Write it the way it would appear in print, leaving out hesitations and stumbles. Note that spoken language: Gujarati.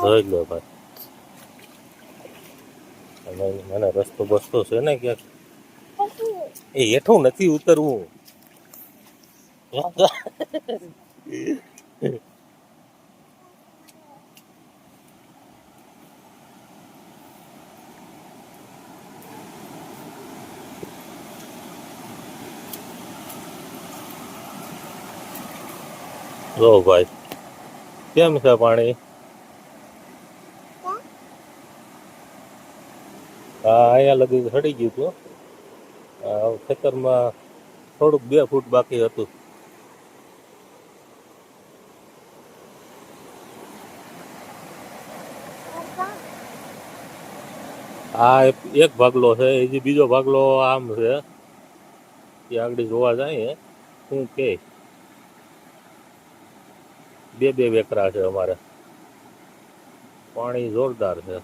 જોઈ લો ભાઈ. અને મને રસ્તો બસતો છે ને ક્યાંક. એ હેઠું નથી ઉતરવું. જો ભાઈ કેમ છે પાણી? હા, અહીંયા લગી ચડી ગયું હતું. ખેતરમાં થોડુંક 2 ફૂટ બાકી હતું. આ એક ભાગલો છે, હજી બીજો ભાગલો આમ છે. એ આગળ જોવા જાય શું કે 2 એકરા છે અમારે. પાણી જોરદાર છે.